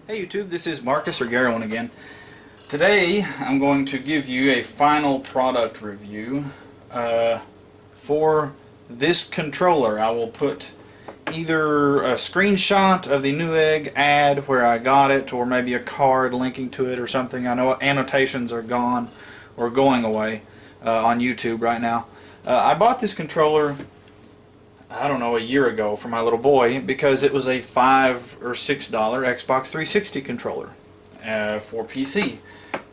Hey YouTube, this is Marcus or Garrowin again. Today I'm going to give you a final product review for this controller. I will put either a screenshot of the Newegg ad where I got it, or maybe a card linking to it or something. I know annotations are gone or going away on YouTube right now. I bought this controller, I don't know, a year ago for my little boy because it was a $5 or $6 Xbox 360 controller for PC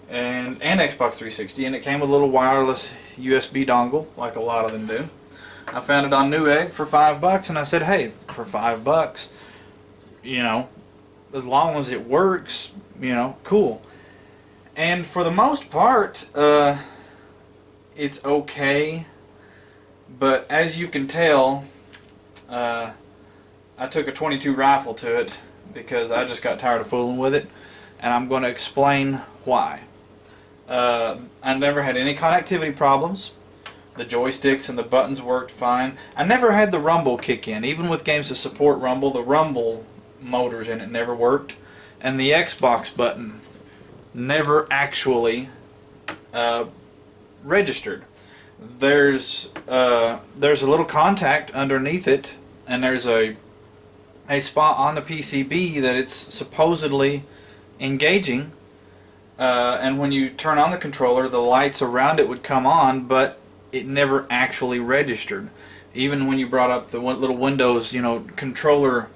and Xbox 360, and it came with a little wireless USB dongle like a lot of them do. I found it on Newegg for $5 and I said, hey, for $5, you know, as long as it works, you know, cool. And for the most part, it's okay, but as you can tell, I took a .22 rifle to it because I just got tired of fooling with it, and I'm going to explain why. I never had any connectivity problems. The joysticks and the buttons worked fine. I never had the rumble kick in. Even with games that support rumble, the rumble motors in it never worked, and the Xbox button never actually registered. There's a little contact underneath it, and there's a spot on the PCB that it's supposedly engaging, and when you turn on the controller, the lights around it would come on, but it never actually registered. Even when you brought up the little Windows, you know, controller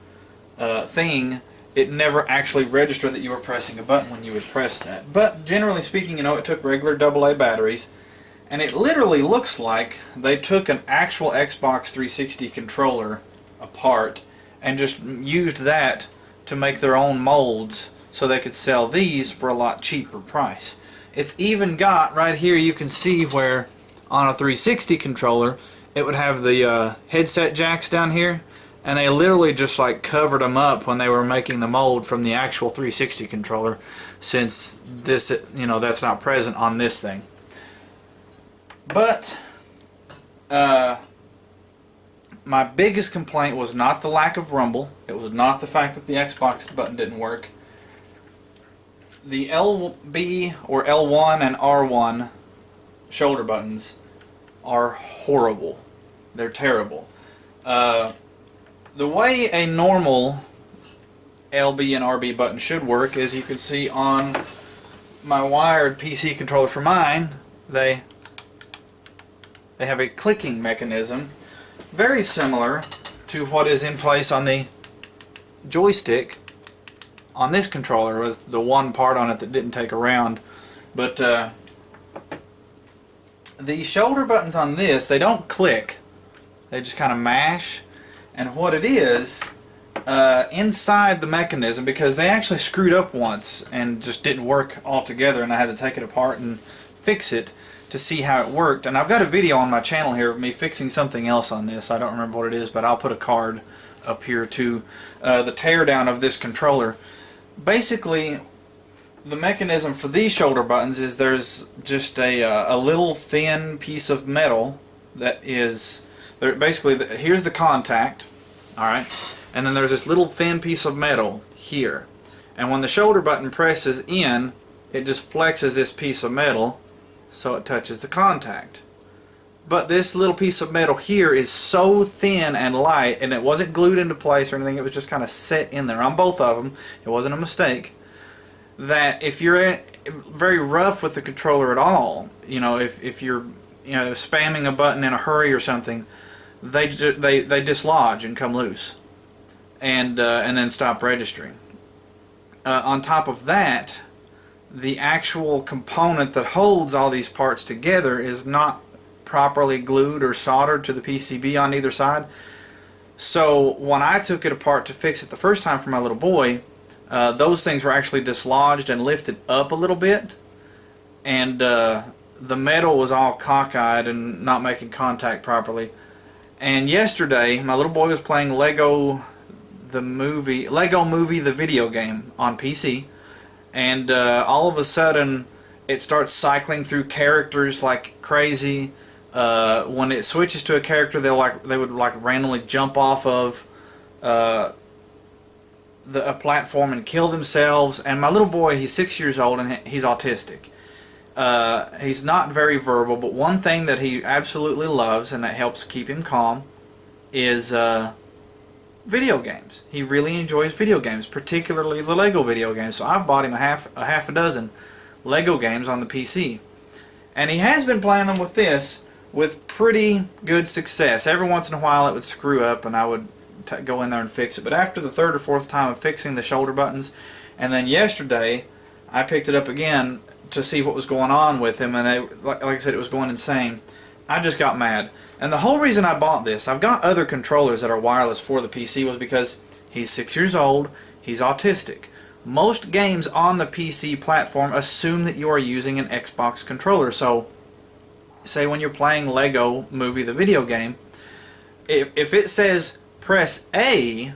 thing, it never actually registered that you were pressing a button when you would press that. But generally speaking, you know, it took regular AA batteries. And it literally looks like they took an actual Xbox 360 controller apart and just used that to make their own molds so they could sell these for a lot cheaper price. It's even got, right here you can see where on a 360 controller it would have the headset jacks down here, and they literally just like covered them up when they were making the mold from the actual 360 controller, since this, you know, that's not present on this thing. But my biggest complaint was not the lack of rumble. It was not the fact that the Xbox button didn't work. The LB or L1 and R1 shoulder buttons are horrible. They're terrible. The way a normal LB and RB button should work, as you can see on my wired PC controller for mine, they have a clicking mechanism very similar to what is in place on the joystick on this controller, with the one part on it that didn't take a round. But the shoulder buttons on this, they don't click, they just kind of mash. And what it is, inside the mechanism, because they actually screwed up once and just didn't work altogether, and I had to take it apart and fix it to see how it worked. And I've got a video on my channel here of me fixing something else on this. I don't remember what it is, but I'll put a card up here to the teardown of this controller. Basically, the mechanism for these shoulder buttons is there's just a little thin piece of metal that is basically here's the contact, alright, and then there's this little thin piece of metal here, and when the shoulder button presses in, it just flexes this piece of metal so it touches the contact. But this little piece of metal here is so thin and light, and it wasn't glued into place or anything, it was just kind of set in there on both of them, it wasn't a mistake, that if you're very rough with the controller at all, you know, if you're, you know, spamming a button in a hurry or something, they dislodge and come loose, and then stop registering. On top of that, the actual component that holds all these parts together is not properly glued or soldered to the PCB on either side. So when I took it apart to fix it the first time for my little boy, those things were actually dislodged and lifted up a little bit, and the metal was all cockeyed and not making contact properly. And yesterday my little boy was playing Lego Movie the video game on PC, and all of a sudden it starts cycling through characters like crazy. When it switches to a character, they would randomly jump off of a platform and kill themselves. And my little boy, he's 6 years old and he's autistic. He's not very verbal, but one thing that he absolutely loves and that helps keep him calm is video games. He really enjoys video games, particularly the Lego video games. So I've bought him a half a dozen Lego games on the PC. And he has been playing them with this with pretty good success. Every once in a while it would screw up and I would go in there and fix it. But after the third or fourth time of fixing the shoulder buttons, and then yesterday I picked it up again to see what was going on with him, and like I said, it was going insane. I just got mad. And the whole reason I bought this, I've got other controllers that are wireless for the PC, was because he's 6 years old, he's autistic. Most games on the PC platform assume that you are using an Xbox controller. So, say when you're playing Lego Movie, the video game, if it says press A,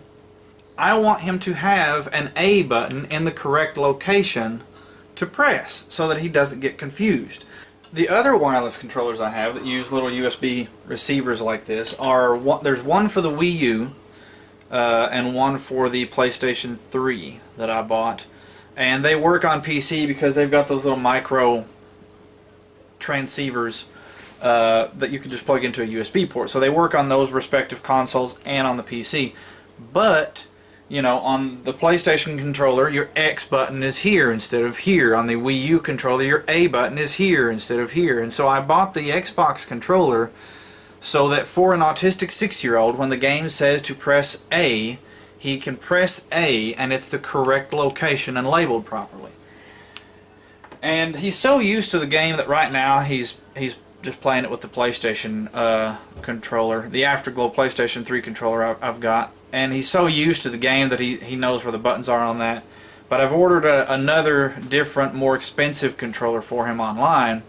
I want him to have an A button in the correct location to press so that he doesn't get confused. The other wireless controllers I have that use little USB receivers like this are there's one for the Wii U and one for the PlayStation 3 that I bought, and they work on PC because they've got those little micro transceivers that you can just plug into a USB port. So they work on those respective consoles and on the PC. But you know, on the PlayStation controller, your X button is here instead of here. On the Wii U controller, your A button is here instead of here. And so I bought the Xbox controller so that for an autistic 6-year-old, when the game says to press A, he can press A and it's the correct location and labeled properly. And he's so used to the game that right now he's just playing it with the PlayStation controller, the Afterglow PlayStation 3 controller I've got. And he's so used to the game that he knows where the buttons are on that. But I've ordered another different, more expensive controller for him online.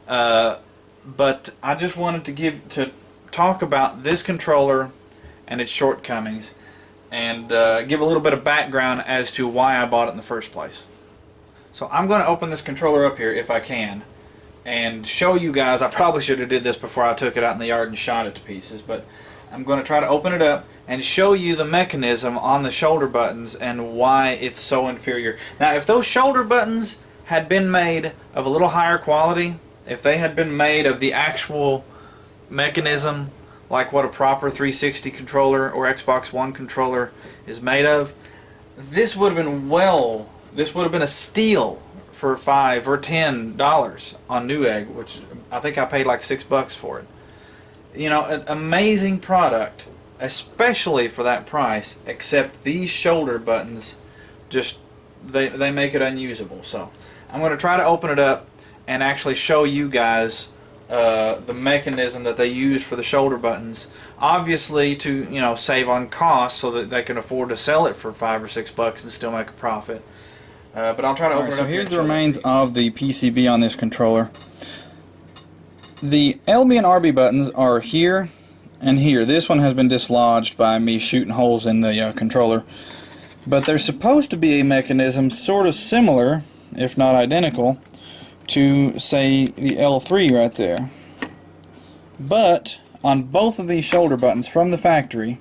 But I just wanted to talk about this controller and its shortcomings, and give a little bit of background as to why I bought it in the first place. So I'm going to open this controller up here if I can and show you guys. I probably should have did this before I took it out in the yard and shot it to pieces, but I'm going to try to open it up and show you the mechanism on the shoulder buttons and why it's so inferior. Now, if those shoulder buttons had been made of a little higher quality, if they had been made of the actual mechanism like what a proper 360 controller or Xbox One controller is made of, this would have been this would have been a steal for $5 or $10 on Newegg, which I think I paid like $6 for it. You know, an amazing product, especially for that price, except these shoulder buttons just they make it unusable. So I'm going to try to open it up and actually show you guys the mechanism that they used for the shoulder buttons, obviously to save on cost so that they can afford to sell it for $5 or $6 and still make a profit. But I'll try to open it up. So here's the remains of the PCB on this controller. The LB and RB buttons are here and here. This one has been dislodged by me shooting holes in the controller. But there's supposed to be a mechanism sort of similar, if not identical, to, say, the L3 right there. But on both of these shoulder buttons from the factory,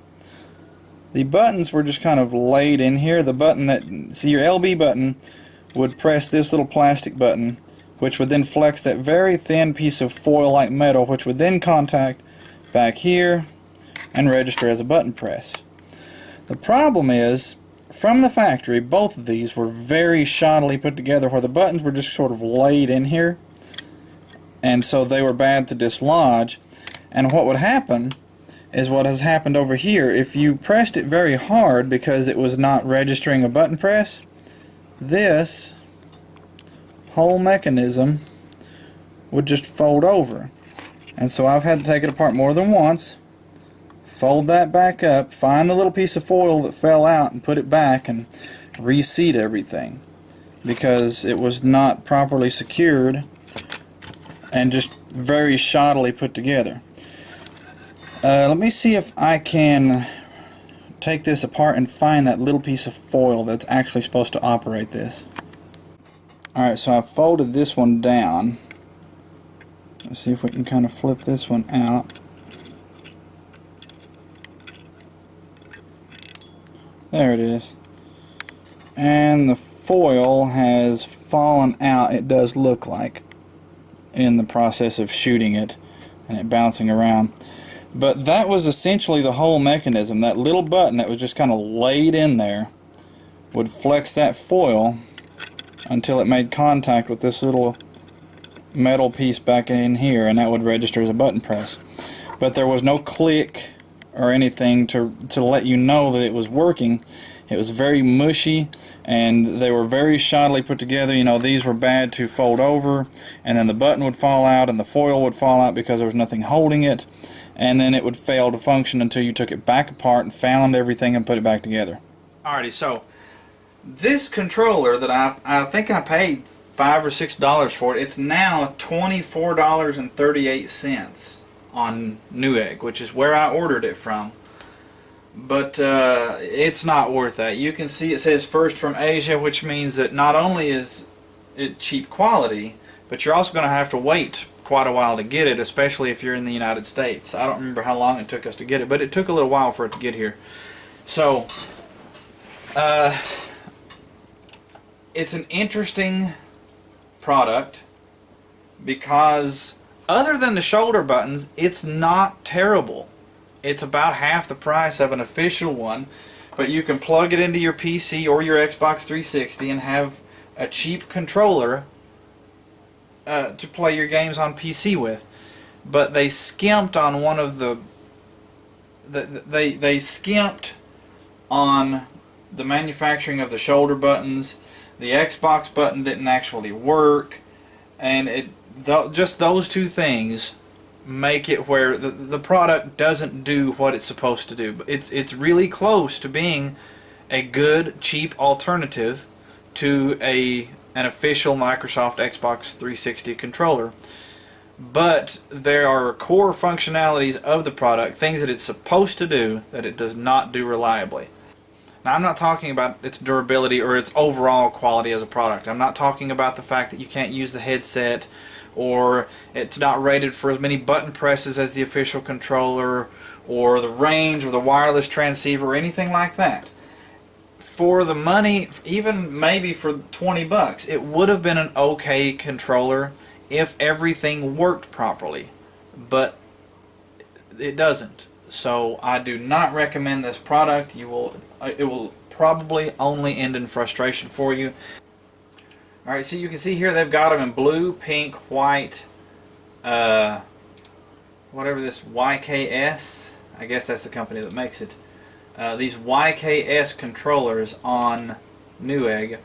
the buttons were just kind of laid in here. The button see, your LB button would press this little plastic button, which would then flex that very thin piece of foil-like metal, which would then contact back here and register as a button press. The problem is, from the factory, both of these were very shoddily put together, where the buttons were just sort of laid in here, and so they were bad to dislodge. And what would happen is what has happened over here. If you pressed it very hard because it was not registering a button press, this whole mechanism would just fold over. And so I've had to take it apart more than once, fold that back up, find the little piece of foil that fell out and put it back and reseat everything, because it was not properly secured and just very shoddily put together. Let me see if I can take this apart and find that little piece of foil that's actually supposed to operate this. Alright, so I folded this one down. Let's see if we can kind of flip this one out. There it is. and the foil has fallen out, it does look like, in the process of shooting it and it bouncing around. But that was essentially the whole mechanism. That little button that was just kind of laid in there would flex that foil until it made contact with this little metal piece back in here, and that would register as a button press. But there was no click or anything to let you know that it was working. It was very mushy, and they were very shoddily put together. You know, these were bad to fold over, and then the button would fall out and the foil would fall out because there was nothing holding it, and then it would fail to function until you took it back apart and found everything and put it back together. Alrighty, so this controller that I think I paid $5 or $6 for it, it's now $24.38 on Newegg, which is where I ordered it from. But it's not worth that. You can see it says first from Asia, which means that not only is it cheap quality, but you're also going to have to wait quite a while to get it, especially if you're in the United States. I don't remember how long it took us to get it, but it took a little while for it to get here. So it's an interesting product because other than the shoulder buttons, it's not terrible. It's about half the price of an official one, but you can plug it into your PC or your Xbox 360 and have a cheap controller to play your games on PC with. But they skimped on one of they skimped on the manufacturing of the shoulder buttons. The Xbox button didn't actually work, and just those two things make it where the product doesn't do what it's supposed to do. It's really close to being a good, cheap alternative to an official Microsoft Xbox 360 controller. But there are core functionalities of the product, things that it's supposed to do, that it does not do reliably. Now, I'm not talking about its durability or its overall quality as a product. I'm not talking about the fact that you can't use the headset, or it's not rated for as many button presses as the official controller, or the range, or the wireless transceiver, or anything like that. For the money, even maybe for 20 bucks, it would have been an okay controller if everything worked properly, but it doesn't. So I do not recommend this product. It will probably only end in frustration for you. Alright, so you can see here they've got them in blue, pink, white, whatever this YKS, I guess that's the company that makes it. These YKS controllers on Newegg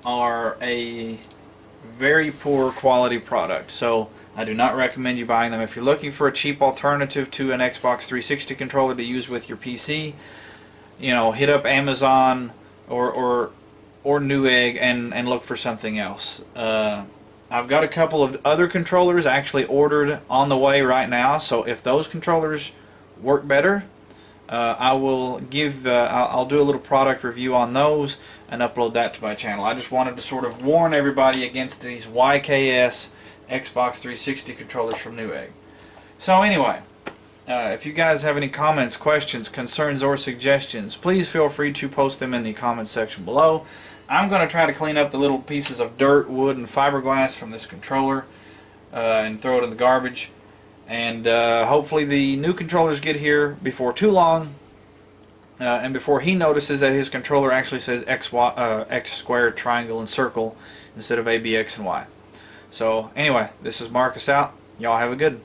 are a very poor quality product, so I do not recommend you buying them. If you're looking for a cheap alternative to an Xbox 360 controller to use with your PC, you know, hit up Amazon or Newegg and look for something else. I've got a couple of other controllers actually ordered on the way right now, so if those controllers work better, I'll do a little product review on those and upload that to my channel. I just wanted to sort of warn everybody against these YKS Xbox 360 controllers from Newegg. So anyway, if you guys have any comments, questions, concerns, or suggestions, please feel free to post them in the comments section below. I'm going to try to clean up the little pieces of dirt, wood, and fiberglass from this controller and throw it in the garbage. And hopefully the new controllers get here before too long, and before he notices that his controller actually says X squared, triangle, and circle instead of A, B, X, and Y. So anyway, this is Marcus out. Y'all have a good one.